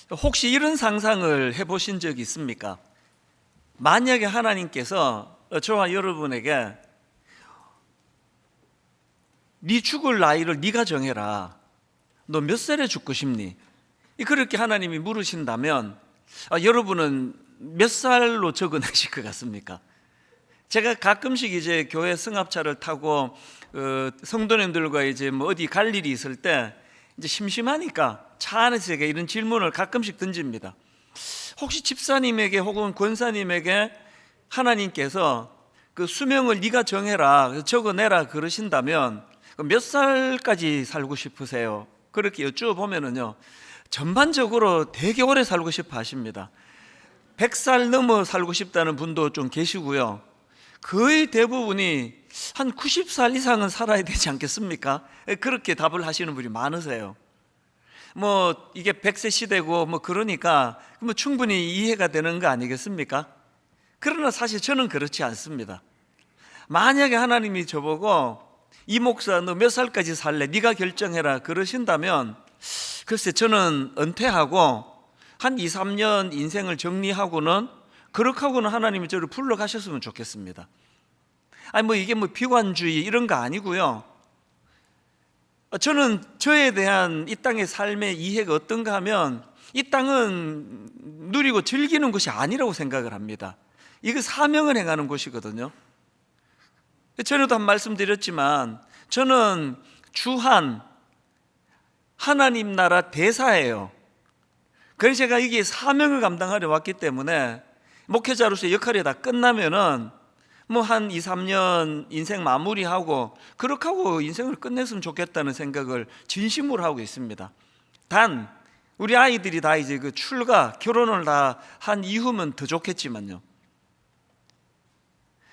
혹시 이런 상상을 해보신 적 있습니까? 만약에 하나님께서 저와 여러분에게 네 죽을 나이를 네가 정해라, 너 몇 살에 죽고 싶니? 그렇게 하나님이 물으신다면 여러분은 몇 살로 적어내실 것 같습니까? 제가 가끔씩 이제 교회 승합차를 타고 성도님들과 이제 뭐 어디 갈 일이 있을 때 이제 심심하니까 차 안에서 제가 이런 질문을 가끔씩 던집니다. 혹시 집사님에게 혹은 권사님에게 하나님께서 그 수명을 네가 정해라, 적어내라 그러신다면 몇 살까지 살고 싶으세요? 그렇게 여쭈어보면은요, 전반적으로 되게 오래 살고 싶어 하십니다. 100살 넘어 살고 싶다는 분도 좀 계시고요, 거의 대부분이 한 90살 이상은 살아야 되지 않겠습니까? 그렇게 답을 하시는 분이 많으세요. 뭐 이게 100세 시대고 뭐 그러니까 뭐 충분히 이해가 되는 거 아니겠습니까? 그러나 사실 저는 그렇지 않습니다. 만약에 하나님이 저보고 이 목사 너 몇 살까지 살래? 네가 결정해라 그러신다면 글쎄 저는 은퇴하고 한 2, 3년 인생을 정리하고는, 그렇게 하고는 하나님이 저를 불러가셨으면 좋겠습니다. 아니 뭐 이게 뭐 비관주의 이런 거 아니고요, 저는 저에 대한 이 땅의 삶의 이해가 어떤가 하면 이 땅은 누리고 즐기는 것이 아니라고 생각을 합니다. 이거 사명을 행하는 곳이거든요. 전에도 한 말씀 드렸지만 저는 주한 하나님 나라 대사예요. 그래서 제가 이게 사명을 감당하려 왔기 때문에 목회자로서의 역할이 다 끝나면은 뭐 한 2, 3년 인생 마무리하고 그렇게 하고 인생을 끝냈으면 좋겠다는 생각을 진심으로 하고 있습니다. 단 우리 아이들이 다 이제 그 출가, 결혼을 다 한 이후면 더 좋겠지만요.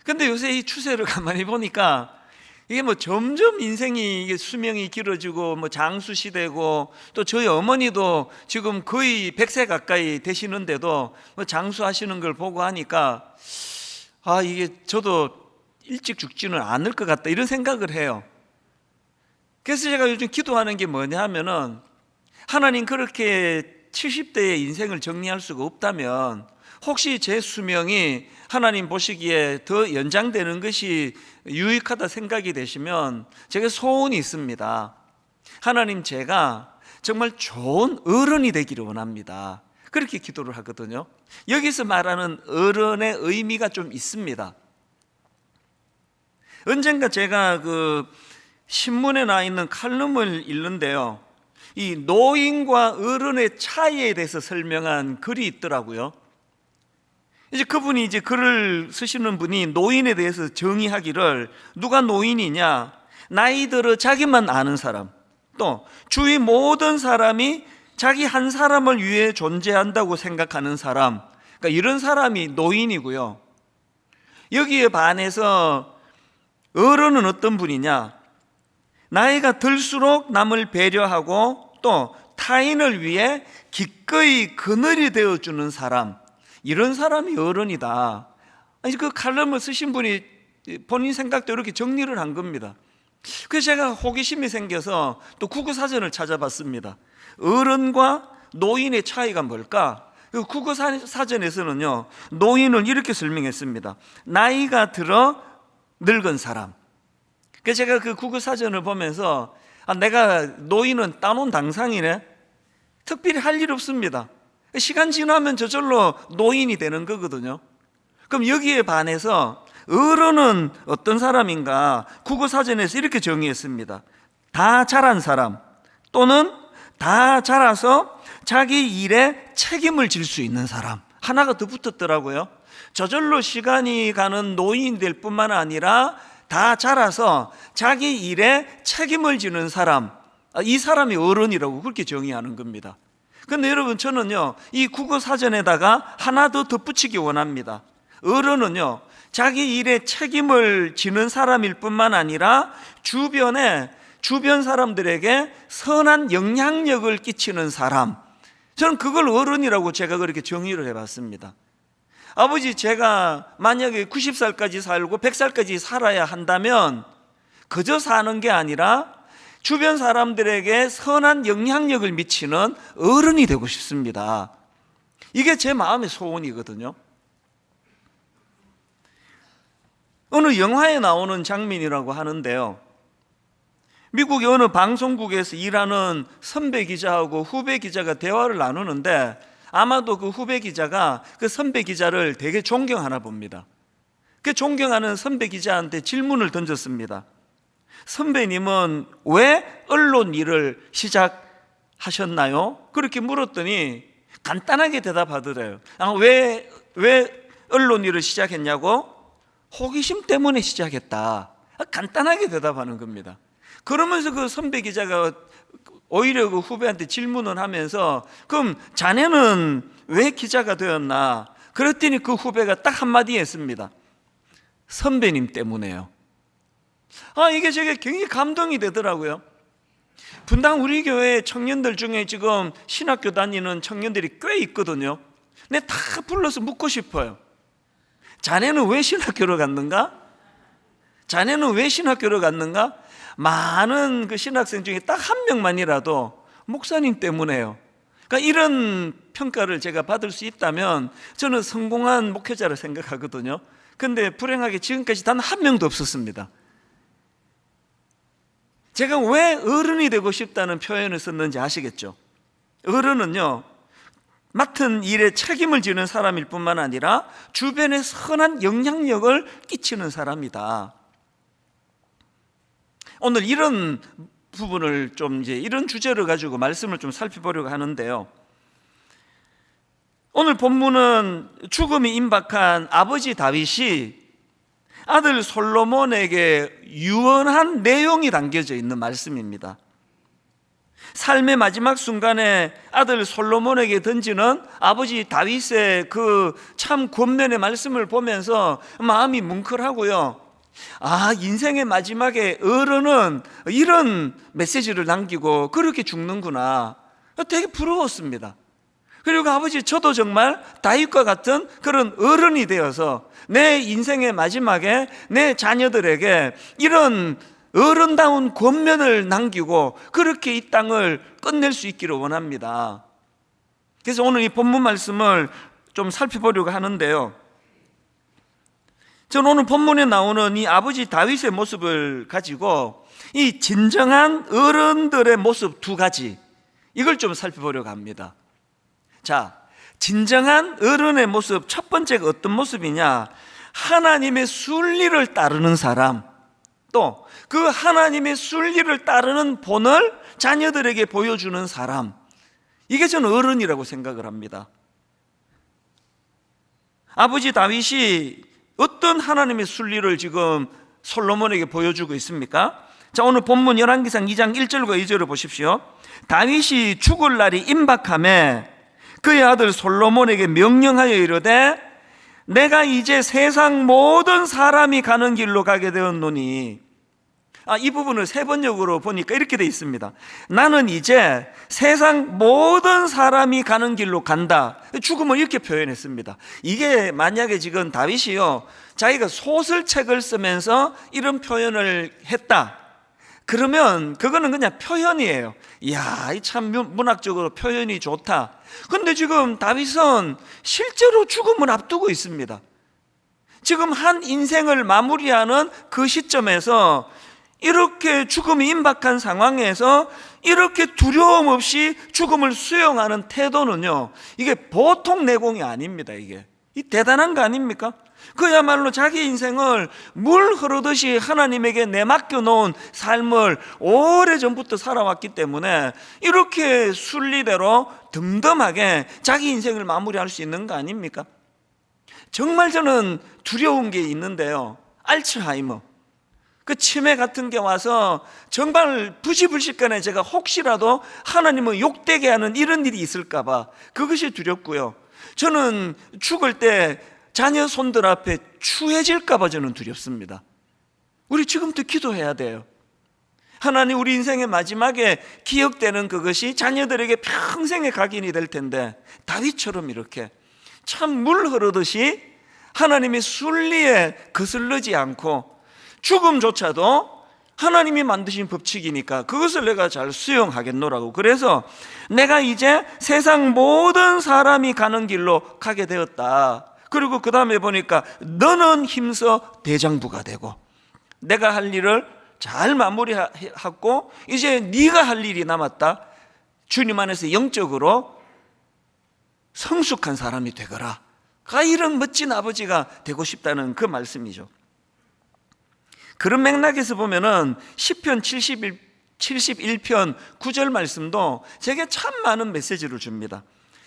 근데 요새 이 추세를 가만히 보니까 이게 뭐 점점 인생이 이게 수명이 길어지고 뭐 장수 시대고, 또 저희 어머니도 지금 거의 100세 가까이 되시는데도 뭐 장수하시는 걸 보고 하니까 이게 저도 일찍 죽지는 않을 것 같다 이런 생각을 해요. 그래서 제가 요즘 기도하는 게 뭐냐 하면은, 하나님 그렇게 70대의 인생을 정리할 수가 없다면 혹시 제 수명이 하나님 보시기에 더 연장되는 것이 유익하다 생각이 되시면 제가 소원이 있습니다. 하나님, 제가 정말 좋은 어른이 되기를 원합니다. 그렇게 기도를 하거든요. 여기서 말하는 어른의 의미가 좀 있습니다. 언젠가 제가 그 신문에 나 있는 칼럼을 읽는데요, 이 노인과 어른의 차이에 대해서 설명한 글이 있더라고요. 이제 그분이 이제 글을 쓰시는 분이 노인에 대해서 정의하기를, 누가 노인이냐? 나이 들어 자기만 아는 사람, 또 주위 모든 사람이 자기 한 사람을 위해 존재한다고 생각하는 사람, 그러니까 이런 사람이 노인이고요. 여기에 반해서 어른은 어떤 분이냐? 나이가 들수록 남을 배려하고 또 타인을 위해 기꺼이 그늘이 되어주는 사람, 이런 사람이 어른이다. 아니, 그 칼럼을 쓰신 분이 본인 생각도 이렇게 정리를 한 겁니다. 그래서 제가 호기심이 생겨서 또 국어사전을 찾아봤습니다. 어른과 노인의 차이가 뭘까? 국어사전에서는요, 노인을 이렇게 설명했습니다. 나이가 들어 늙은 사람. 그래서 제가 그 국어사전을 보면서 내가 노인은 따놓은 당상이네, 특별히 할 일 없습니다. 시간 지나면 저절로 노인이 되는 거거든요. 그럼 여기에 반해서 어른은 어떤 사람인가? 국어사전에서 이렇게 정의했습니다. 다 자란 사람, 또는 다 자라서 자기 일에 책임을 질 수 있는 사람. 하나가 더 붙었더라고요. 저절로 시간이 가는 노인이 될 뿐만 아니라 다 자라서 자기 일에 책임을 지는 사람, 이 사람이 어른이라고 그렇게 정의하는 겁니다. 근데 여러분, 저는요, 이 국어사전에다가 하나 더 덧붙이기 원합니다. 어른은요, 자기 일에 책임을 지는 사람일 뿐만 아니라 주변 사람들에게 선한 영향력을 끼치는 사람, 저는 그걸 어른이라고 제가 그렇게 정의를 해봤습니다. 아버지, 제가 만약에 90살까지 살고 100살까지 살아야 한다면 그저 사는 게 아니라 주변 사람들에게 선한 영향력을 미치는 어른이 되고 싶습니다. 이게 제 마음의 소원이거든요. 어느 영화에 나오는 장면이라고 하는데요, 미국의 어느 방송국에서 일하는 선배 기자하고 후배 기자가 대화를 나누는데, 아마도 그 후배 기자가 그 선배 기자를 되게 존경하나 봅니다. 그 존경하는 선배 기자한테 질문을 던졌습니다. 선배님은 왜 언론 일을 시작하셨나요? 그렇게 물었더니 간단하게 대답하더래요. 왜 언론 일을 시작했냐고? 호기심 때문에 시작했다. 간단하게 대답하는 겁니다. 그러면서 그 선배 기자가 오히려 그 후배한테 질문을 하면서, 그럼 자네는 왜 기자가 되었나? 그랬더니 그 후배가 딱 한마디 했습니다. 선배님 때문에요. 이게 제게 굉장히 감동이 되더라고요. 분당 우리 교회 청년들 중에 지금 신학교 다니는 청년들이 꽤 있거든요. 근데 다 불러서 묻고 싶어요. 자네는 왜 신학교를 갔는가? 자네는 왜 신학교를 갔는가? 많은 그 신학생 중에 딱 한 명만이라도 목사님 때문에요. 그러니까 이런 평가를 제가 받을 수 있다면 저는 성공한 목회자를 생각하거든요. 근데 불행하게 지금까지 단 한 명도 없었습니다. 제가 왜 어른이 되고 싶다는 표현을 썼는지 아시겠죠? 어른은요, 맡은 일에 책임을 지는 사람일 뿐만 아니라 주변에 선한 영향력을 끼치는 사람이다. 오늘 이런 부분을 좀 이런 주제를 가지고 말씀을 좀 살펴보려고 하는데요, 오늘 본문은 죽음이 임박한 아버지 다윗이 아들 솔로몬에게 유언한 내용이 담겨져 있는 말씀입니다. 삶의 마지막 순간에 아들 솔로몬에게 던지는 아버지 다윗의 그 참 권면의 말씀을 보면서 마음이 뭉클하고요, 인생의 마지막에 어른은 이런 메시지를 남기고 그렇게 죽는구나, 되게 부러웠습니다. 그리고 아버지, 저도 정말 다윗과 같은 그런 어른이 되어서 내 인생의 마지막에 내 자녀들에게 이런 어른다운 권면을 남기고 그렇게 이 땅을 끝낼 수 있기를 원합니다. 그래서 오늘 이 본문 말씀을 좀 살펴보려고 하는데요, 저는 오늘 본문에 나오는 이 아버지 다윗의 모습을 가지고 이 진정한 어른들의 모습 두 가지, 이걸 좀 살펴보려고 합니다. 자, 진정한 어른의 모습, 첫 번째가 어떤 모습이냐? 하나님의 순리를 따르는 사람, 또 그 하나님의 순리를 따르는 본을 자녀들에게 보여주는 사람, 이게 저는 어른이라고 생각을 합니다. 아버지 다윗이 어떤 하나님의 순리를 지금 솔로몬에게 보여주고 있습니까? 자, 오늘 본문 열왕기상 2장 1절과 2절을 보십시오. 다윗이 죽을 날이 임박하매 그의 아들 솔로몬에게 명령하여 이르되 내가 이제 세상 모든 사람이 가는 길로 가게 되었노니, 이 부분을 세 번역으로 보니까 이렇게 되어 있습니다. 나는 이제 세상 모든 사람이 가는 길로 간다. 죽음을 이렇게 표현했습니다. 이게 만약에 지금 다윗이요, 자기가 소설책을 쓰면서 이런 표현을 했다, 그러면 그거는 그냥 표현이에요. 이야, 이 참 문학적으로 표현이 좋다. 근데 지금 다윗은 실제로 죽음을 앞두고 있습니다. 지금 한 인생을 마무리하는 그 시점에서 이렇게 죽음이 임박한 상황에서 이렇게 두려움 없이 죽음을 수용하는 태도는요, 이게 보통 내공이 아닙니다. 이게 대단한 거 아닙니까? 그야말로 자기 인생을 물 흐르듯이 하나님에게 내맡겨 놓은 삶을 오래전부터 살아왔기 때문에 이렇게 순리대로 덤덤하게 자기 인생을 마무리할 수 있는 거 아닙니까? 정말 저는 두려운 게 있는데요, 알츠하이머, 그 치매 같은 게 와서 정말 부지불식간에 제가 혹시라도 하나님을 욕되게 하는 이런 일이 있을까 봐 그것이 두렵고요, 저는 죽을 때 자녀 손들 앞에 추해질까 봐 저는 두렵습니다. 우리 지금부터 기도해야 돼요. 하나님, 우리 인생의 마지막에 기억되는 그것이 자녀들에게 평생의 각인이 될 텐데, 다윗처럼 이렇게 참 물 흐르듯이 하나님의 순리에 거슬리지 않고 죽음조차도 하나님이 만드신 법칙이니까 그것을 내가 잘 수용하겠노라고. 그래서 내가 이제 세상 모든 사람이 가는 길로 가게 되었다. 그리고 그 다음에 보니까 너는 힘써 대장부가 되고 내가 할 일을 잘 마무리하고 이제 네가 할 일이 남았다. 주님 안에서 영적으로 성숙한 사람이 되거라. 이런 멋진 아버지가 되고 싶다는 그 말씀이죠. 그런 맥락에서 보면은 시편 71편 9절 말씀도 제게 참 많은 메시지를 줍니다.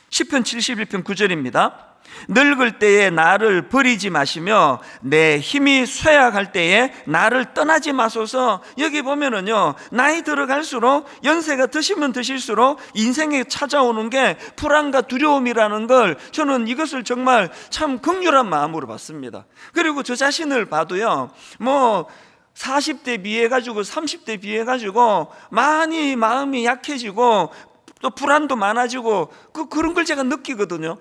시편 71편 9절입니다. 늙을 때에 나를 버리지 마시며 내 힘이 쇠약할 때에 나를 떠나지 마소서. 여기 보면은요, 나이 들어갈수록 연세가 드시면 드실수록 인생에 찾아오는 게 불안과 두려움이라는 걸 저는 이것을 정말 참 긍휼한 마음으로 봤습니다. 그리고 저 자신을 봐도요, 40대 비해가지고 30대 비해가지고 많이 마음이 약해지고 또 불안도 많아지고 그런 걸 제가 느끼거든요.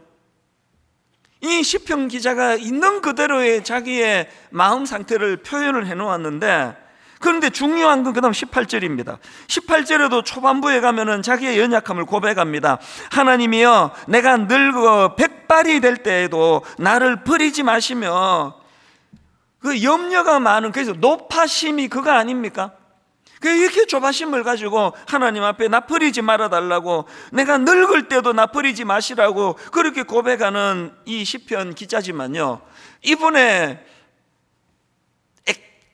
이 시편 기자가 있는 그대로의 자기의 마음 상태를 표현을 해놓았는데, 그런데 중요한 건 그 다음 18절입니다 18절에도 초반부에 가면은 자기의 연약함을 고백합니다. 하나님이여, 내가 늙어 백발이 될 때에도 나를 버리지 마시며. 그 염려가 많은, 그래서 높아심이 그거 아닙니까? 이렇게 조바심을 가지고 하나님 앞에 나 버리지 말아달라고, 내가 늙을 때도 나 버리지 마시라고 그렇게 고백하는 이 시편 기자지만요, 이분의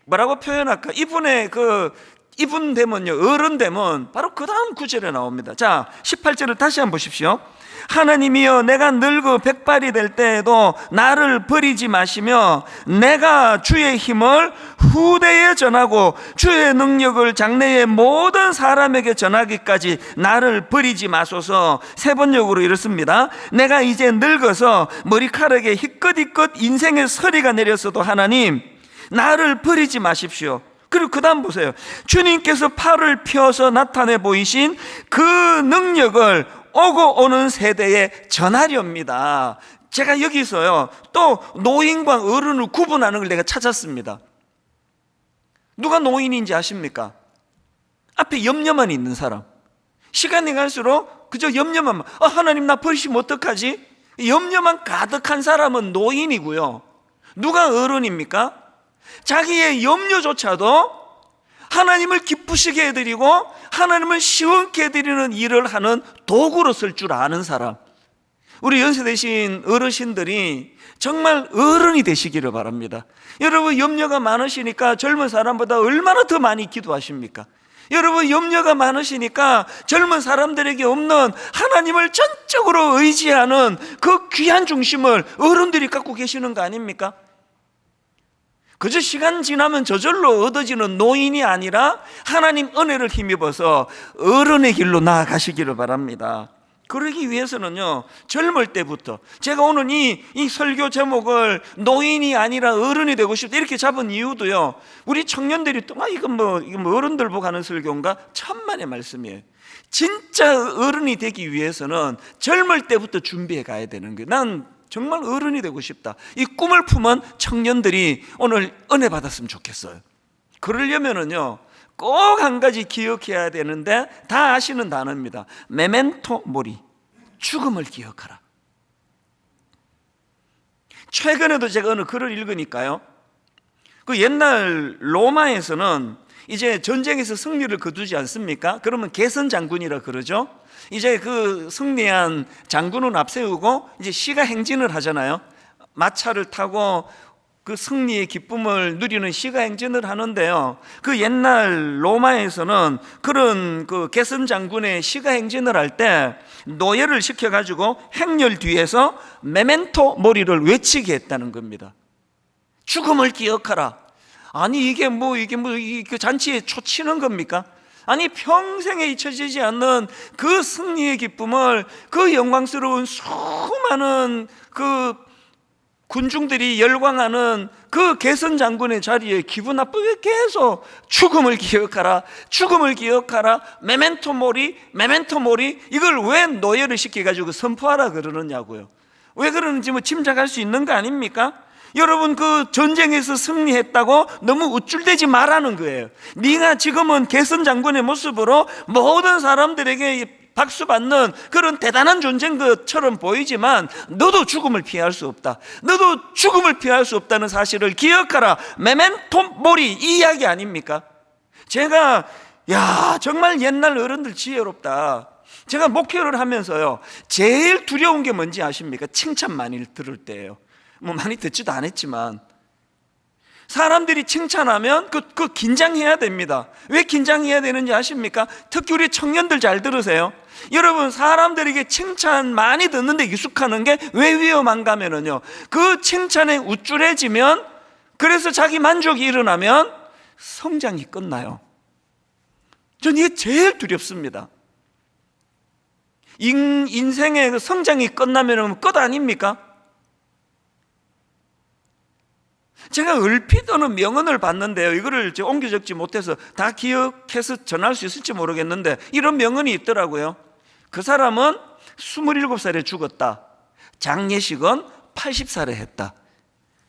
뭐라고 표현할까? 이분 되면요, 어른 되면 바로 그 다음 구절에 나옵니다. 자, 18절을 다시 한번 보십시오. 하나님이여, 내가 늙어 백발이 될 때에도 나를 버리지 마시며 내가 주의 힘을 후대에 전하고 주의 능력을 장래의 모든 사람에게 전하기까지 나를 버리지 마소서. 세 번역으로 이렇습니다. 내가 이제 늙어서 머리카락에 희끗희끗 인생의 서리가 내렸어도 하나님, 나를 버리지 마십시오. 그리고 그 다음 보세요. 주님께서 팔을 펴서 나타내 보이신 그 능력을 오고 오는 세대에 전하렵니다. 제가 여기서요, 또 노인과 어른을 구분하는 걸 내가 찾았습니다. 누가 노인인지 아십니까? 앞에 염려만 있는 사람. 시간이 갈수록 그저 염려만, 하나님 나 버리시면 어떡하지? 염려만 가득한 사람은 노인이고요. 누가 어른입니까? 자기의 염려조차도 하나님을 기쁘시게 해드리고 하나님을 시원케 해드리는 일을 하는 도구로 쓸 줄 아는 사람. 우리 연세대신 어르신들이 정말 어른이 되시기를 바랍니다. 여러분, 염려가 많으시니까 젊은 사람보다 얼마나 더 많이 기도하십니까? 여러분, 염려가 많으시니까 젊은 사람들에게 없는 하나님을 전적으로 의지하는 그 귀한 중심을 어른들이 갖고 계시는 거 아닙니까? 그저 시간 지나면 저절로 얻어지는 노인이 아니라 하나님 은혜를 힘입어서 어른의 길로 나아가시기를 바랍니다. 그러기 위해서는요, 젊을 때부터, 제가 오늘 이 설교 제목을 노인이 아니라 어른이 되고 싶다 이렇게 잡은 이유도요, 우리 청년들이 또 이건 뭐 어른들 보고 하는 설교인가? 천만의 말씀이에요. 진짜 어른이 되기 위해서는 젊을 때부터 준비해 가야 되는 거예요. 난 정말 어른이 되고 싶다, 이 꿈을 품은 청년들이 오늘 은혜 받았으면 좋겠어요. 그러려면은요, 꼭 한 가지 기억해야 되는데 다 아시는 단어입니다. 메멘토 모리, 죽음을 기억하라. 최근에도 제가 어느 글을 읽으니까요, 그 옛날 로마에서는 이제 전쟁에서 승리를 거두지 않습니까? 그러면 개선 장군이라 그러죠. 이제 그 승리한 장군은 앞세우고 이제 시가 행진을 하잖아요. 마차를 타고 그 승리의 기쁨을 누리는 시가 행진을 하는데요, 그 옛날 로마에서는 그런 그 개선 장군의 시가 행진을 할 때 노예를 시켜가지고 행렬 뒤에서 메멘토 모리를 외치게 했다는 겁니다. 죽음을 기억하라. 아니 이게 그 잔치에 초치는 겁니까? 아니 평생에 잊혀지지 않는 그 승리의 기쁨을, 그 영광스러운 수많은 그 군중들이 열광하는 그 개선 장군의 자리에 기분 나쁘게 계속 죽음을 기억하라, 죽음을 기억하라, 메멘토 모리, 메멘토 모리, 이걸 왜 노예를 시켜가지고 선포하라 그러느냐고요. 왜 그러는지 뭐 짐작할 수 있는 거 아닙니까? 여러분, 그 전쟁에서 승리했다고 너무 우쭐대지 말라는 거예요. 네가 지금은 개선 장군의 모습으로 모든 사람들에게 박수 받는 그런 대단한 존재인 것처럼 보이지만 너도 죽음을 피할 수 없다. 너도 죽음을 피할 수 없다는 사실을 기억하라. 메멘토 모리, 이 이야기 아닙니까? 제가 정말 옛날 어른들 지혜롭다. 제가 목회를 하면서요, 제일 두려운 게 뭔지 아십니까? 칭찬 많이 들을 때예요. 뭐 많이 듣지도 않았지만 사람들이 칭찬하면 그 긴장해야 됩니다. 왜 긴장해야 되는지 아십니까? 특히 우리 청년들 잘 들으세요. 여러분, 사람들에게 칭찬 많이 듣는데 익숙하는 게 왜 위험한가 하면요, 그 칭찬에 우쭐해지면, 그래서 자기 만족이 일어나면 성장이 끝나요. 전 이게 제일 두렵습니다. 인생의 성장이 끝나면 끝 아닙니까? 제가 얼핏 어느 명언을 봤는데요, 이거를 옮겨 적지 못해서 다 기억해서 전할 수 있을지 모르겠는데 이런 명언이 있더라고요. 그 사람은 27살에 죽었다. 장례식은 80살에 했다.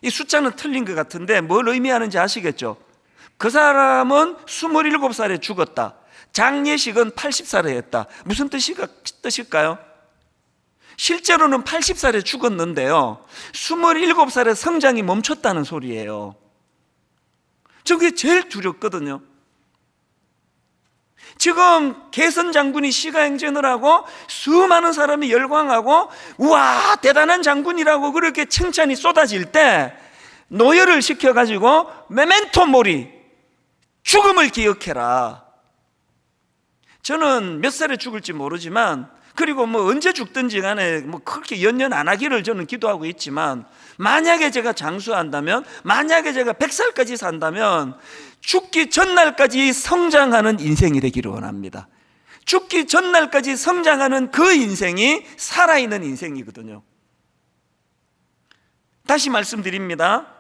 이 숫자는 틀린 것 같은데 뭘 의미하는지 아시겠죠? 그 사람은 27살에 죽었다. 장례식은 80살에 했다. 무슨 뜻일까요? 실제로는 80살에 죽었는데요, 27살에 성장이 멈췄다는 소리예요. 저게 제일 두렵거든요. 지금 개선 장군이 시가행전을 하고 수많은 사람이 열광하고 우와 대단한 장군이라고 그렇게 칭찬이 쏟아질 때 노열을 시켜가지고 메멘토 모리, 죽음을 기억해라. 저는 몇 살에 죽을지 모르지만, 그리고 뭐 언제 죽든지 간에 뭐 그렇게 연연 안 하기를 저는 기도하고 있지만, 만약에 제가 장수한다면, 만약에 제가 100살까지 산다면 죽기 전날까지 성장하는 인생이 되기를 원합니다. 죽기 전날까지 성장하는 그 인생이 살아있는 인생이거든요. 다시 말씀드립니다.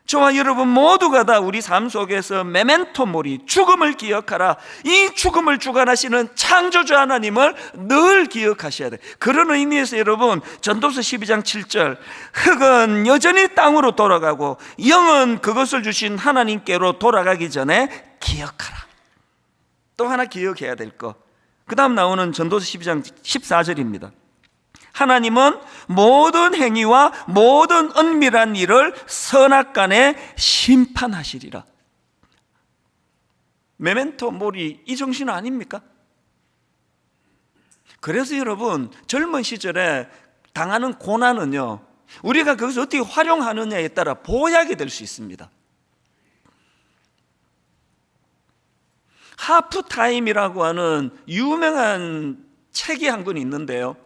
저와 여러분 모두가 다 우리 삶 속에서 메멘토 모리, 죽음을 기억하라. 이 죽음을 주관하시는 창조주 하나님을 늘 기억하셔야 돼요. 그런 의미에서 여러분, 전도서 12장 7절, 흙은 여전히 땅으로 돌아가고 영은 그것을 주신 하나님께로 돌아가기 전에 기억하라. 또 하나 기억해야 될 거, 그 다음 나오는 전도서 12장 14절입니다. 하나님은 모든 행위와 모든 은밀한 일을 선악간에 심판하시리라. 메멘토 모리, 이 정신 아닙니까? 그래서 여러분, 젊은 시절에 당하는 고난은요, 우리가 그것을 어떻게 활용하느냐에 따라 보약이 될 수 있습니다. 하프타임이라고 하는 유명한 책이 한 권 있는데요,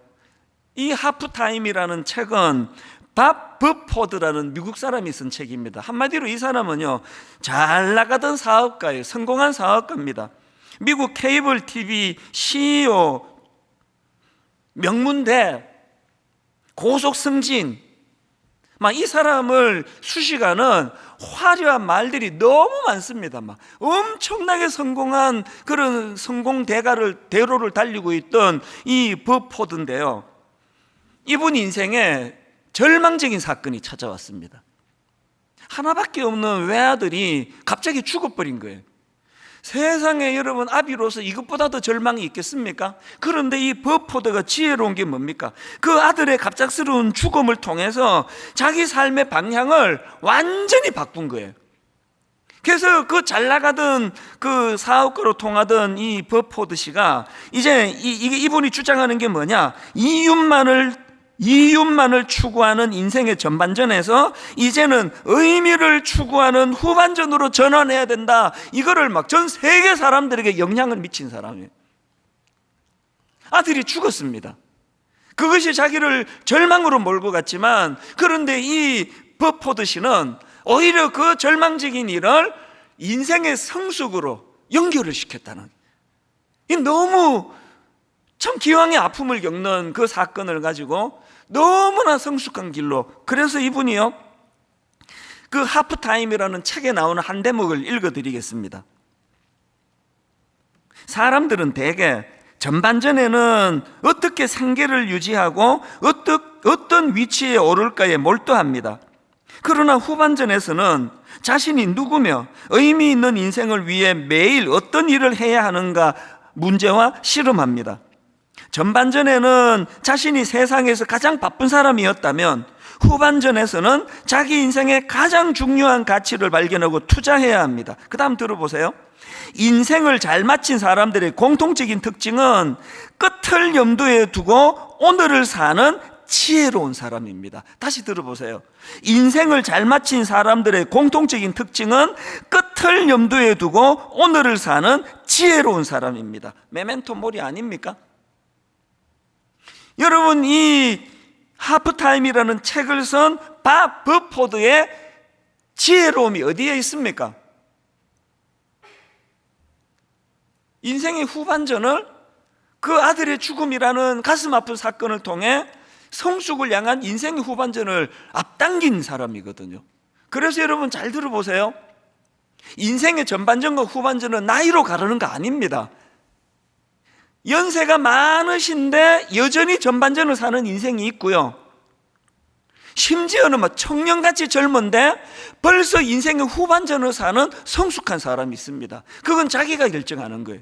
이 하프타임이라는 책은 밥 버포드라는 미국 사람이 쓴 책입니다. 한마디로 이 사람은요, 잘 나가던 사업가예요. 성공한 사업가입니다. 미국 케이블 TV CEO, 명문대, 고속 승진, 막 이 사람을 수식하는 화려한 말들이 너무 많습니다. 막 엄청나게 성공한 그런 성공 대로를 달리고 있던 이 버포드인데요, 이분 인생에 절망적인 사건이 찾아왔습니다. 하나밖에 없는 외아들이 갑자기 죽어버린 거예요. 세상에 여러분, 아비로서 이것보다 더 절망이 있겠습니까? 그런데 이 버포드가 지혜로운 게 뭡니까? 그 아들의 갑작스러운 죽음을 통해서 자기 삶의 방향을 완전히 바꾼 거예요. 그래서 그 잘 나가던 그 사업가로 통하던 이 버포드 씨가 이제 이분이 주장하는 게 뭐냐? 이윤만을 추구하는 인생의 전반전에서 이제는 의미를 추구하는 후반전으로 전환해야 된다. 이거를 막 전 세계 사람들에게 영향을 미친 사람이에요. 아들이 죽었습니다. 그것이 자기를 절망으로 몰고 갔지만, 그런데 이 버포드 씨는 오히려 그 절망적인 일을 인생의 성숙으로 연결을 시켰다는, 이 너무 참 기왕의 아픔을 겪는 그 사건을 가지고 너무나 성숙한 길로. 그래서 이분이요, 그 하프타임이라는 책에 나오는 한 대목을 읽어드리겠습니다. 사람들은 대개 전반전에는 어떻게 생계를 유지하고 어떤 위치에 오를까에 몰두합니다. 그러나 후반전에서는 자신이 누구며 의미 있는 인생을 위해 매일 어떤 일을 해야 하는가 문제와 씨름합니다. 전반전에는 자신이 세상에서 가장 바쁜 사람이었다면 후반전에서는 자기 인생의 가장 중요한 가치를 발견하고 투자해야 합니다. 그 다음 들어보세요. 인생을 잘 마친 사람들의 공통적인 특징은 끝을 염두에 두고 오늘을 사는 지혜로운 사람입니다. 다시 들어보세요. 인생을 잘 마친 사람들의 공통적인 특징은 끝을 염두에 두고 오늘을 사는 지혜로운 사람입니다. 메멘토 모리 아닙니까? 여러분, 이 하프타임이라는 책을 쓴 밥 버포드의 지혜로움이 어디에 있습니까? 인생의 후반전을 그 아들의 죽음이라는 가슴 아픈 사건을 통해 성숙을 향한 인생의 후반전을 앞당긴 사람이거든요. 그래서 여러분 잘 들어보세요. 인생의 전반전과 후반전은 나이로 가르는 거 아닙니다. 연세가 많으신데 여전히 전반전을 사는 인생이 있고요, 심지어는 청년같이 젊은데 벌써 인생의 후반전을 사는 성숙한 사람이 있습니다. 그건 자기가 결정하는 거예요.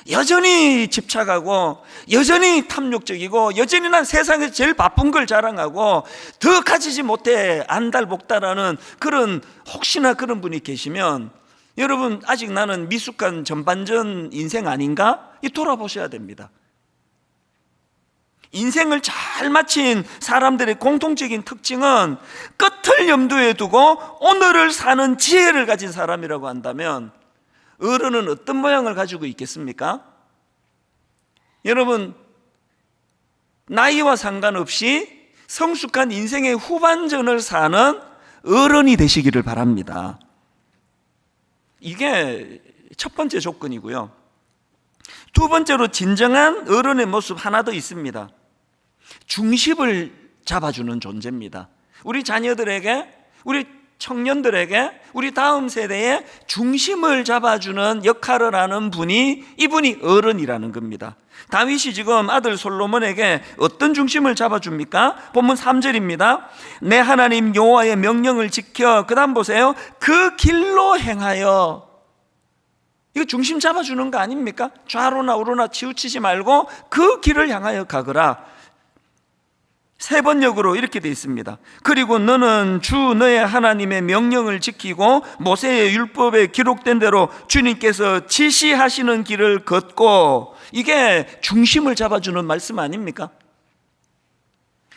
여전히 집착하고 여전히 탐욕적이고 여전히 난 세상에서 제일 바쁜 걸 자랑하고 더 가지지 못해 안달복달하는 그런, 혹시나 그런 분이 계시면 여러분, 아직 나는 미숙한 전반전 인생 아닌가? 돌아보셔야 됩니다. 인생을 잘 마친 사람들의 공통적인 특징은 끝을 염두에 두고 오늘을 사는 지혜를 가진 사람이라고 한다면 어른은 어떤 모양을 가지고 있겠습니까? 여러분, 나이와 상관없이 성숙한 인생의 후반전을 사는 어른이 되시기를 바랍니다. 이게 첫 번째 조건이고요. 두 번째로 진정한 어른의 모습 하나 더 있습니다. 중심을 잡아주는 존재입니다. 우리 자녀들에게, 우리 청년들에게, 우리 다음 세대의 중심을 잡아주는 역할을 하는 분이, 이분이 어른이라는 겁니다. 다윗이 지금 아들 솔로몬에게 어떤 중심을 잡아줍니까? 본문 3절입니다. 내 하나님 여호와의 명령을 지켜, 그 다음 보세요, 그 길로 행하여. 이거 중심 잡아주는 거 아닙니까? 좌로나 우로나 치우치지 말고 그 길을 향하여 가거라. 세 번역으로 이렇게 되어 있습니다. 그리고 너는 주 너의 하나님의 명령을 지키고 모세의 율법에 기록된 대로 주님께서 지시하시는 길을 걷고. 이게 중심을 잡아주는 말씀 아닙니까?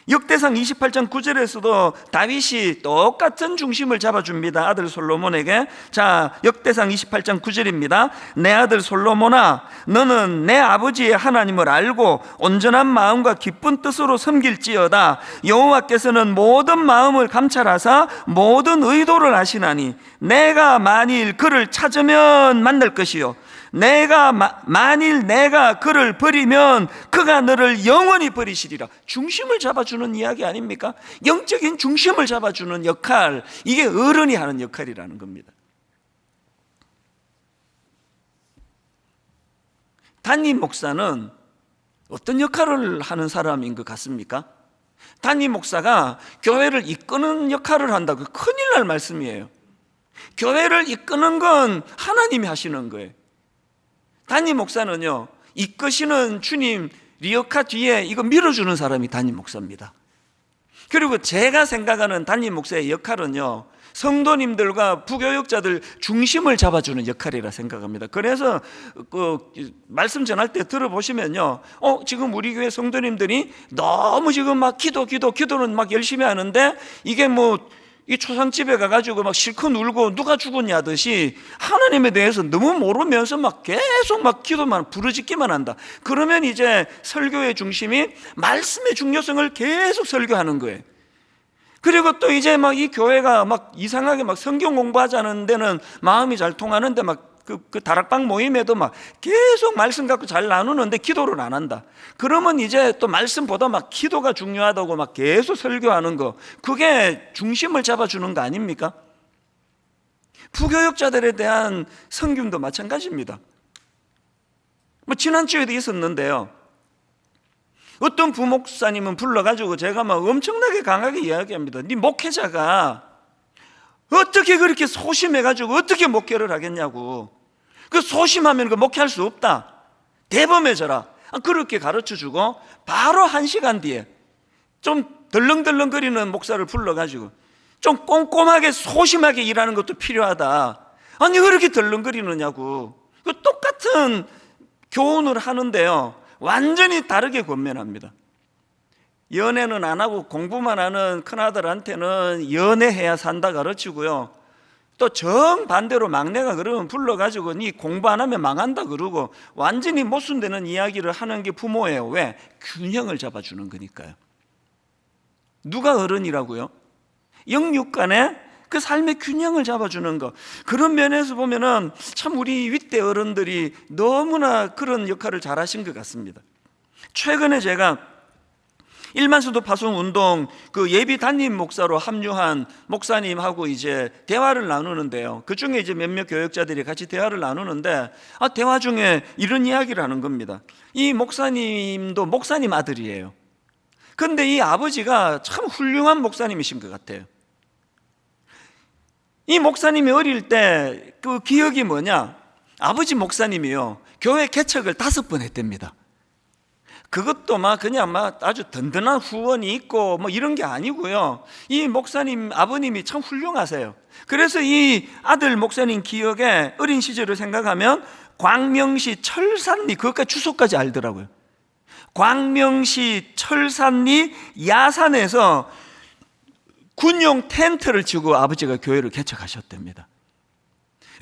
역대상 28장 9절에서도 다윗이 똑같은 중심을 잡아줍니다. 아들 솔로몬에게. 자, 역대상 28장 9절입니다. 내 아들 솔로몬아, 너는 내 아버지의 하나님을 알고 온전한 마음과 기쁜 뜻으로 섬길지어다. 여호와께서는 모든 마음을 감찰하사 모든 의도를 아시나니 내가 만일 그를 찾으면 만날 것이요 만일 내가 그를 버리면 그가 너를 영원히 버리시리라. 중심을 잡아주는 이야기 아닙니까? 영적인 중심을 잡아주는 역할, 이게 어른이 하는 역할이라는 겁니다. 담임 목사는 어떤 역할을 하는 사람인 것 같습니까? 담임 목사가 교회를 이끄는 역할을 한다고 큰일 날 말씀이에요. 교회를 이끄는 건 하나님이 하시는 거예요. 담임 목사는요, 이끄시는 주님 리어카 뒤에 이거 밀어주는 사람이 담임 목사입니다. 그리고 제가 생각하는 담임 목사의 역할은요, 성도님들과 부교육자들 중심을 잡아주는 역할이라 생각합니다. 그래서 말씀 전할 때 들어보시면요, 지금 우리 교회 성도님들이 너무 지금 막 기도는 막 열심히 하는데 이게 이 초상집에 가가지고 막 실컷 울고 누가 죽었냐 하듯이 하나님에 대해서 너무 모르면서 막 계속 막 기도만 부르짖기만 한다. 그러면 이제 설교의 중심이 말씀의 중요성을 계속 설교하는 거예요. 그리고 또 이제 막 이 교회가 막 이상하게 막 성경 공부하자는 데는 마음이 잘 통하는데 막 그 다락방 모임에도 막 계속 말씀 갖고 잘 나누는데 기도를 안 한다. 그러면 이제 또 말씀보다 막 기도가 중요하다고 막 계속 설교하는 거, 그게 중심을 잡아주는 거 아닙니까? 부교육자들에 대한 성김도 마찬가지입니다. 지난주에도 있었는데요, 어떤 부목사님은 불러가지고 제가 막 엄청나게 강하게 이야기합니다. 네 목회자가 어떻게 그렇게 소심해가지고 어떻게 목회를 하겠냐고. 그 소심하면 그 목회할 수 없다, 대범해져라, 그렇게 가르쳐주고 바로 1시간 뒤에 좀 덜렁덜렁거리는 목사를 불러가지고 좀 꼼꼼하게 소심하게 일하는 것도 필요하다. 아니 왜 그렇게 덜렁거리느냐고. 그 똑같은 교훈을 하는데요, 완전히 다르게 권면합니다. 연애는 안 하고 공부만 하는 큰아들한테는 연애해야 산다 가르치고요, 또 정반대로 막내가 그러면 불러가지고 니 공부 안 하면 망한다 그러고 완전히 모순되는 이야기를 하는 게 부모예요. 왜? 균형을 잡아주는 거니까요. 누가 어른이라고요? 영육간에 그 삶의 균형을 잡아주는 거. 그런 면에서 보면은 참 우리 윗대 어른들이 너무나 그런 역할을 잘하신 것 같습니다. 최근에 제가 일만수도 파송 운동 그 예비 담임 목사로 합류한 목사님하고 이제 대화를 나누는데요, 그 중에 이제 몇몇 교역자들이 같이 대화를 나누는데 대화 중에 이런 이야기를 하는 겁니다. 이 목사님도 목사님 아들이에요. 근데 이 아버지가 참 훌륭한 목사님이신 것 같아요. 이 목사님이 어릴 때 그 기억이 뭐냐, 아버지 목사님이요, 교회 개척을 5번 했답니다. 그것도 그냥 아주 든든한 후원이 있고 이런 게 아니고요, 이 목사님 아버님이 참 훌륭하세요. 그래서 이 아들 목사님 기억에 어린 시절을 생각하면 광명시 철산리, 그것까지 주소까지 알더라고요. 광명시 철산리 야산에서 군용 텐트를 치고 아버지가 교회를 개척하셨답니다.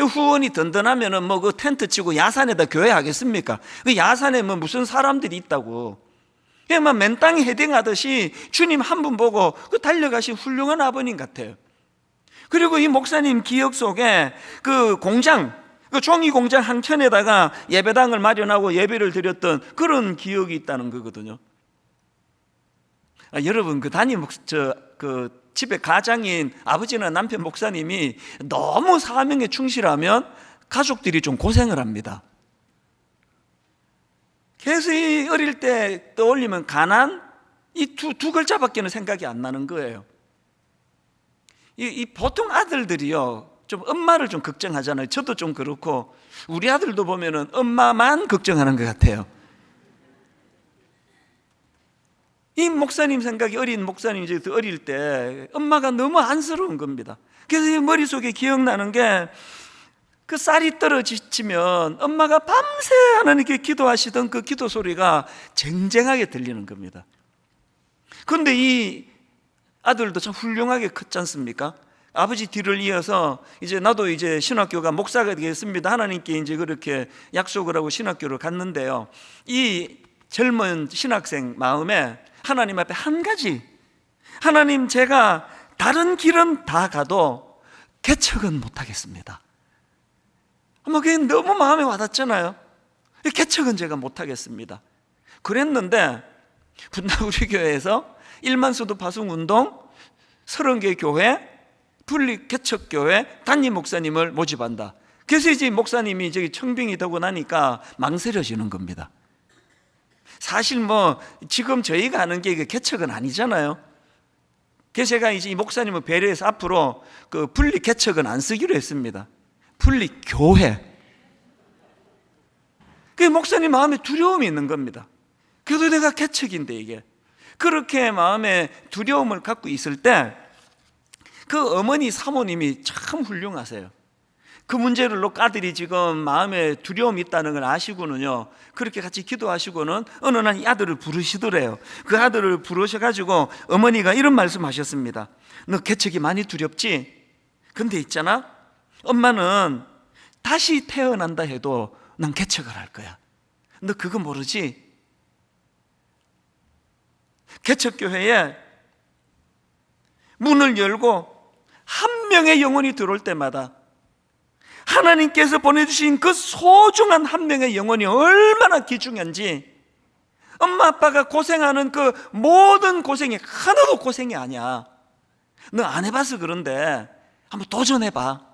후원이 든든하면은 그 텐트 치고 야산에다 교회 하겠습니까? 그 야산에 무슨 사람들이 있다고. 그냥 맨 땅에 헤딩하듯이 주님 한 분 보고 달려가신 훌륭한 아버님 같아요. 그리고 이 목사님 기억 속에 그 공장, 그 종이 공장 한켠에다가 예배당을 마련하고 예배를 드렸던 그런 기억이 있다는 거거든요. 여러분 그 집에 가장인 아버지나 남편 목사님이 너무 사명에 충실하면 가족들이 좀 고생을 합니다. 그래서 이 어릴 때 떠올리면 가난, 이 두 글자밖에는 생각이 안 나는 거예요. 이 보통 아들들이요, 좀 엄마를 좀 걱정하잖아요. 저도 좀 그렇고 우리 아들도 보면은 엄마만 걱정하는 것 같아요. 이 목사님 생각이, 어린 목사님 이제 어릴 때 엄마가 너무 안쓰러운 겁니다. 그래서 머릿속에 기억나는 게 그 쌀이 떨어지면 엄마가 밤새 하나님께 기도하시던 그 기도 소리가 쟁쟁하게 들리는 겁니다. 그런데 이 아들도 참 훌륭하게 컸지 않습니까? 아버지 뒤를 이어서 이제 나도 이제 신학교가 목사가 되겠습니다, 하나님께 이제 그렇게 약속을 하고 신학교를 갔는데요, 이 젊은 신학생 마음에 하나님 앞에 한 가지, 하나님 제가 다른 길은 다 가도 개척은 못하겠습니다. 그게 너무 마음에 와닿잖아요. 개척은 제가 못하겠습니다. 그랬는데 분당 우리 교회에서 일만수도 파송운동 30개 교회 분리 개척교회 담임 목사님을 모집한다. 그래서 이제 목사님이 저기 청빙이 되고 나니까 망설여지는 겁니다. 사실 지금 저희가 하는 게 개척은 아니잖아요. 그래서 제가 이제 이 목사님을 배려해서 앞으로 그 분리 개척은 안 쓰기로 했습니다. 분리 교회. 그 목사님 마음에 두려움이 있는 겁니다. 그래도 내가 개척인데 이게. 그렇게 마음에 두려움을 갖고 있을 때 그 어머니 사모님이 참 훌륭하세요. 그 문제를 놓고 아들이 지금 마음에 두려움이 있다는 걸 아시고는요, 그렇게 같이 기도하시고는 어느 날 이 아들을 부르시더래요. 그 아들을 부르셔가지고 어머니가 이런 말씀 하셨습니다. 너 개척이 많이 두렵지? 근데 있잖아, 엄마는 다시 태어난다 해도 난 개척을 할 거야. 너 그거 모르지? 개척교회에 문을 열고 한 명의 영혼이 들어올 때마다 하나님께서 보내주신 그 소중한 한 명의 영혼이 얼마나 귀중한지, 엄마 아빠가 고생하는 그 모든 고생이 하나도 고생이 아니야. 너 안 해봐서 그런데 한번 도전해봐.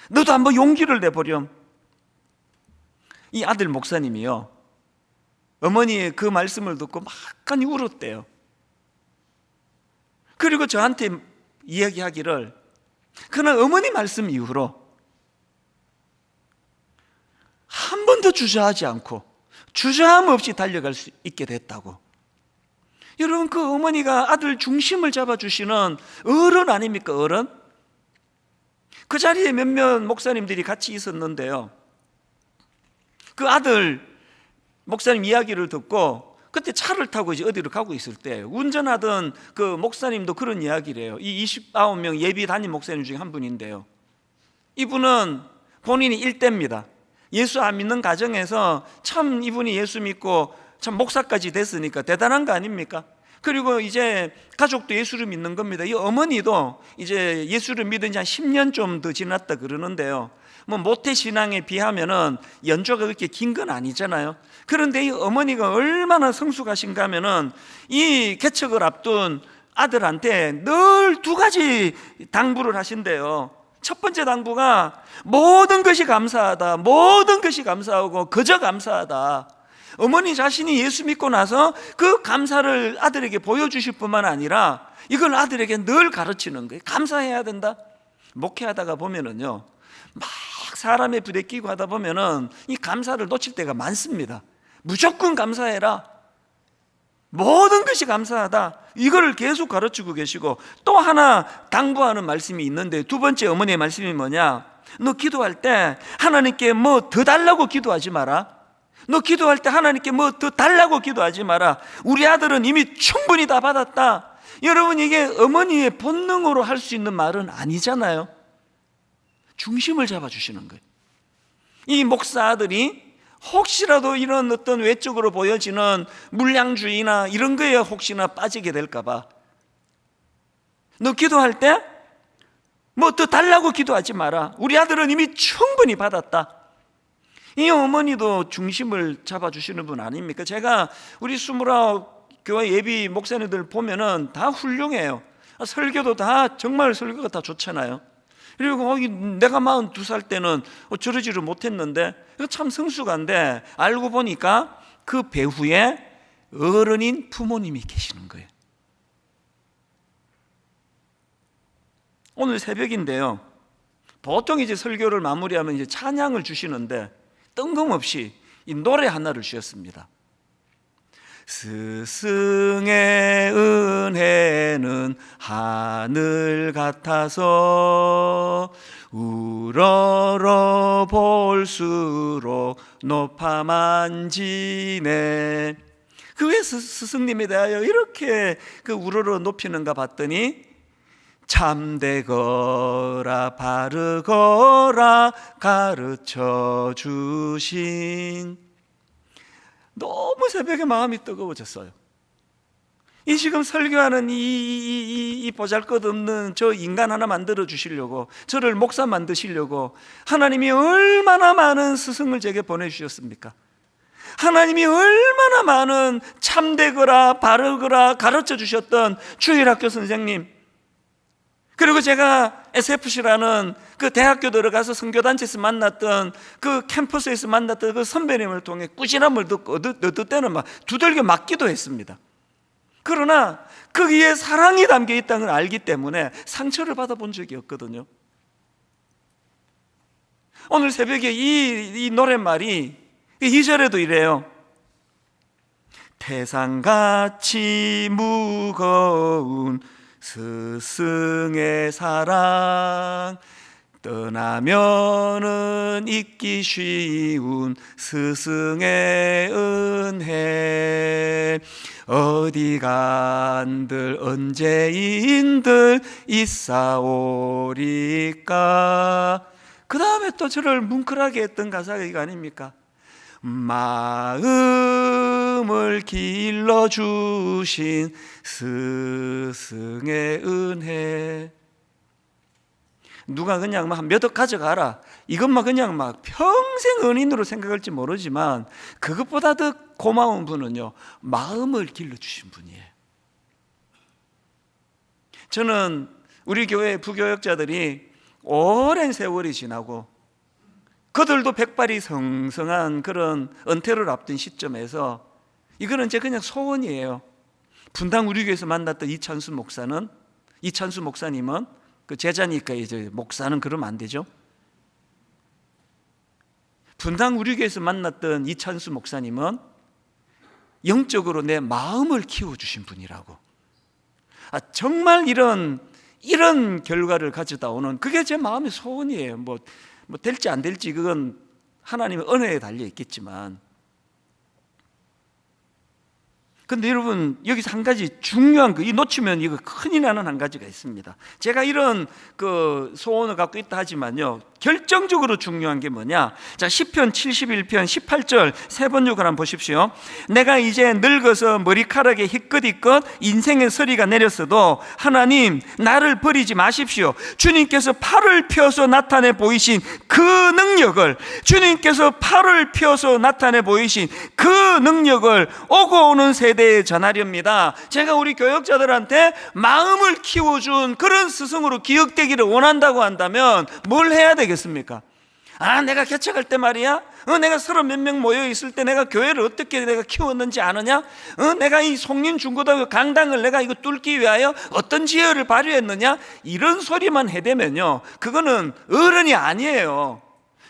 너도 한번 용기를 내보렴. 이 아들 목사님이요, 어머니의 그 말씀을 듣고 막간이 울었대요. 그리고 저한테 이야기하기를, 그러나 어머니 말씀 이후로 한 번도 주저하지 않고 주저함 없이 달려갈 수 있게 됐다고. 여러분, 그 어머니가 아들 중심을 잡아주시는 어른 아닙니까? 어른? 그 자리에 몇몇 목사님들이 같이 있었는데요, 그 아들 목사님 이야기를 듣고 그때 차를 타고 이제 어디로 가고 있을 때 운전하던 그 목사님도 그런 이야기를 해요. 이 29명 예비 담임 목사님 중에 한 분인데요, 이분은 본인이 일대입니다. 예수 안 믿는 가정에서 참 이분이 예수 믿고 참 목사까지 됐으니까 대단한 거 아닙니까? 그리고 이제 가족도 예수를 믿는 겁니다. 이 어머니도 이제 예수를 믿은 지 한 10년 좀 더 지났다 그러는데요, 뭐 모태신앙에 비하면은 연조가 그렇게 긴 건 아니잖아요. 그런데 이 어머니가 얼마나 성숙하신가 하면은 이 개척을 앞둔 아들한테 늘 두 가지 당부를 하신대요. 첫 번째 당부가 모든 것이 감사하다, 모든 것이 감사하고 그저 감사하다. 어머니 자신이 예수 믿고 나서 그 감사를 아들에게 보여주실 뿐만 아니라 이걸 아들에게 늘 가르치는 거예요. 감사해야 된다. 목회하다가 보면은요, 막 사람의 불에 끼고 하다 보면은 이 감사를 놓칠 때가 많습니다. 무조건 감사해라, 모든 것이 감사하다, 이걸 계속 가르치고 계시고, 또 하나 당부하는 말씀이 있는데, 두 번째 어머니의 말씀이 뭐냐? 너 기도할 때 하나님께 뭐 더 달라고 기도하지 마라. 너 기도할 때 하나님께 뭐 더 달라고 기도하지 마라. 우리 아들은 이미 충분히 다 받았다. 여러분, 이게 어머니의 본능으로 할 수 있는 말은 아니잖아요. 중심을 잡아주시는 거예요. 이 목사 아들이 혹시라도 이런 어떤 외적으로 보여지는 물량주의나 이런 거에 혹시나 빠지게 될까 봐, 너 기도할 때 뭐 더 달라고 기도하지 마라. 우리 아들은 이미 충분히 받았다. 이 어머니도 중심을 잡아주시는 분 아닙니까? 제가 우리 29 교회 예비 목사님들 보면은 다 훌륭해요. 설교도 다 정말 설교가 다 좋잖아요. 그리고 내가 42살 때는 저러지를 못했는데 참 성숙한데, 알고 보니까 그 배후에 어른인 부모님이 계시는 거예요. 오늘 새벽인데요, 보통 이제 설교를 마무리하면 이제 찬양을 주시는데 뜬금없이 이 노래 하나를 주셨습니다. 스승의 은혜는 하늘 같아서 우러러 볼수록 높아 만지네. 그 왜 스승님에 대하여 이렇게 그 우러러 높이는가 봤더니, 참되거라 바르거라 가르쳐 주신. 너무 새벽에 마음이 뜨거워졌어요. 이 지금 설교하는 이 보잘것없는 저 인간 하나 만들어 주시려고, 저를 목사 만드시려고 하나님이 얼마나 많은 스승을 제게 보내주셨습니까? 하나님이 얼마나 많은 참되거라 바르거라 가르쳐 주셨던 주일학교 선생님, 그리고 제가 SFC라는 그 대학교 들어가서 선교단체에서 만났던 그 캠퍼스에서 만났던 그 선배님을 통해 꾸지람을 듣고 어떨 때는 막 두들겨 맞기도 했습니다. 그러나 거기에 사랑이 담겨 있다는 걸 알기 때문에 상처를 받아본 적이 없거든요. 오늘 새벽에 이 노랫말이 2절에도 이래요. 태산같이 무거운 스승의 사랑, 떠나면은 잊기 쉬운 스승의 은혜, 어디 간들 언제인들 있사오리까. 그 다음에 또 저를 뭉클하게 했던 가사가 이거 아닙니까? 마음을 길러주신 스승의 은혜. 누가 그냥 막 몇 억 가져가라, 이것만 그냥 막 평생 은인으로 생각할지 모르지만, 그것보다 더 고마운 분은요, 마음을 길러주신 분이에요. 저는 우리 교회 부교역자들이 오랜 세월이 지나고 그들도 백발이 성성한 그런 은퇴를 앞둔 시점에서, 이거는 제 그냥 소원이에요. 분당 우리 교회에서 만났던 이찬수 목사님은 그 제자니까 이제 목사는 그러면 안 되죠. 분당 우리 교회에서 만났던 이찬수 목사님은 영적으로 내 마음을 키워주신 분이라고. 정말 이런 결과를 가져다 오는, 그게 제 마음의 소원이에요. 뭐 될지 안 될지 그건 하나님의 은혜에 달려 있겠지만, 근데 여러분 여기서 한 가지 중요한 거, 이 놓치면 이거 큰일 나는 한 가지가 있습니다. 제가 이런 그 소원을 갖고 있다 하지만요, 결정적으로 중요한 게 뭐냐? 자, 시편 71편 18절 세 번 읽어 한번 보십시오. 내가 이제 늙어서 머리카락에 희끗희끗 인생의 서리가 내렸어도 하나님 나를 버리지 마십시오. 주님께서 팔을 펴서 나타내 보이신 그 능력을, 주님께서 팔을 펴서 나타내 보이신 그 능력을 오고 오는 세대에 전하렵니다. 제가 우리 교역자들한테 마음을 키워준 그런 스승으로 기억되기를 원한다고 한다면 뭘 해야 되겠습니까? 내가 개척할 때 말이야, 내가 30 몇 명 모여 있을 때 내가 교회를 어떻게 내가 키웠는지 아느냐? 내가 이 송림중고등학교 강당을 내가 이거 뚫기 위하여 어떤 지혜를 발휘했느냐? 이런 소리만 해대면요, 그거는 어른이 아니에요.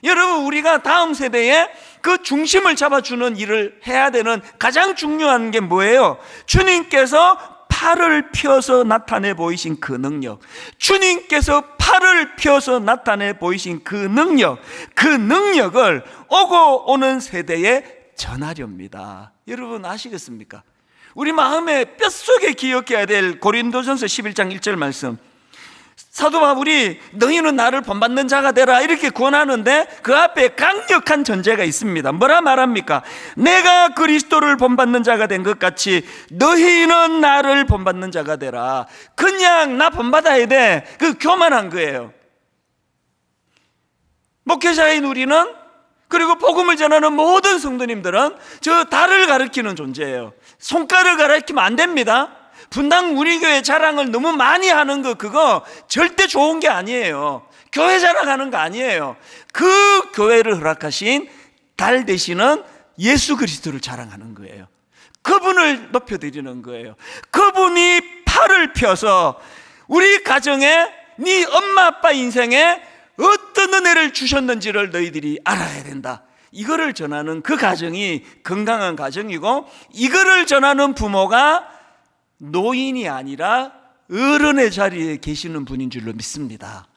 여러분, 우리가 다음 세대에 그 중심을 잡아주는 일을 해야 되는 가장 중요한 게 뭐예요? 주님께서 팔을 펴서 나타내 보이신 그 능력, 주님께서 팔을 펴서 나타내 보이신 그 능력, 그 능력을 오고 오는 세대에 전하렵니다. 여러분 아시겠습니까? 우리 마음의 뼛속에 기억해야 될 고린도전서 11장 1절 말씀, 사도 바울이 너희는 나를 본받는 자가 되라 이렇게 권하는데 그 앞에 강력한 전제가 있습니다. 뭐라 말합니까? 내가 그리스도를 본받는 자가 된 것 같이 너희는 나를 본받는 자가 되라. 그냥 나 본받아야 돼, 그 교만한 거예요. 목회자인 우리는, 그리고 복음을 전하는 모든 성도님들은 저 달을 가리키는 존재예요. 손가락을 가리키면 안 됩니다. 분당 우리 교회 자랑을 너무 많이 하는 거, 그거 절대 좋은 게 아니에요. 교회 자랑하는 거 아니에요. 그 교회를 허락하신 달 되시는 예수 그리스도를 자랑하는 거예요. 그분을 높여드리는 거예요. 그분이 팔을 펴서 우리 가정에, 네 엄마 아빠 인생에 어떤 은혜를 주셨는지를 너희들이 알아야 된다. 이거를 전하는 그 가정이 건강한 가정이고, 이거를 전하는 부모가 노인이 아니라 어른의 자리에 계시는 분인 줄로 믿습니다.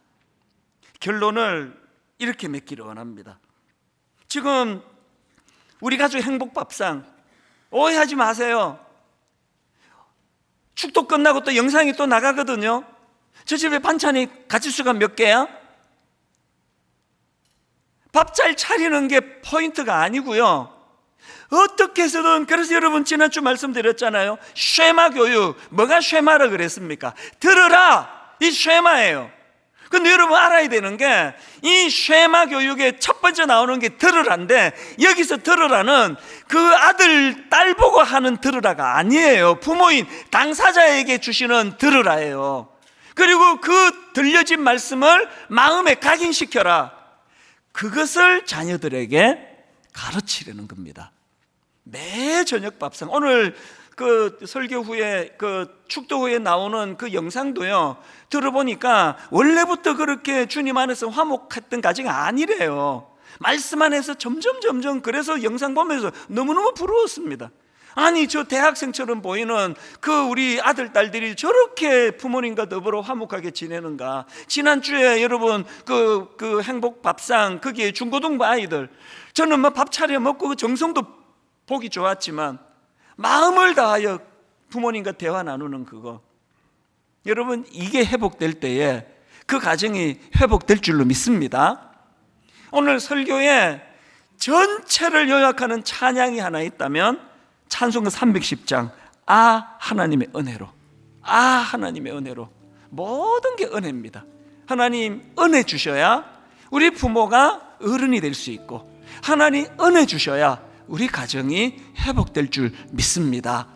결론을 이렇게 맺기를 원합니다. 지금 우리 가족 행복밥상 오해하지 마세요. 축도 끝나고 또 영상이 또 나가거든요. 저 집에 반찬이 가짓수가 몇 개야? 밥 잘 차리는 게 포인트가 아니고요, 어떻게 해서든, 그래서 여러분 지난주 말씀드렸잖아요. 쉐마 교육. 뭐가 쉐마라 그랬습니까? 들으라, 이 쉐마예요. 근데 여러분 알아야 되는 게, 이 쉐마 교육의 첫 번째 나오는 게 들으라인데, 여기서 들으라는 그 아들 딸 보고 하는 들으라가 아니에요. 부모인 당사자에게 주시는 들으라예요. 그리고 그 들려진 말씀을 마음에 각인시켜라. 그것을 자녀들에게 가르치려는 겁니다. 매 저녁 밥상, 오늘 그 설교 후에, 그 축도 후에 나오는 그 영상도요, 들어보니까 원래부터 그렇게 주님 안에서 화목했던 가정이 아니래요. 말씀 안에서 점점 그래서 영상 보면서 너무너무 부러웠습니다. 아니, 저 대학생처럼 보이는 그 우리 아들 딸들이 저렇게 부모님과 더불어 화목하게 지내는가. 지난주에 여러분 그 행복 밥상, 거기에 중고등부 아이들, 저는 뭐 밥 차려 먹고 그 정성도 보기 좋았지만 마음을 다하여 부모님과 대화 나누는 그거, 여러분 이게 회복될 때에 그 가정이 회복될 줄로 믿습니다. 오늘 설교에 전체를 요약하는 찬양이 하나 있다면 찬송가 310장 하나님의 은혜로, 하나님의 은혜로. 모든 게 은혜입니다. 하나님 은혜 주셔야 우리 부모가 어른이 될 수 있고, 하나님 은혜 주셔야 우리 가정이 회복될 줄 믿습니다.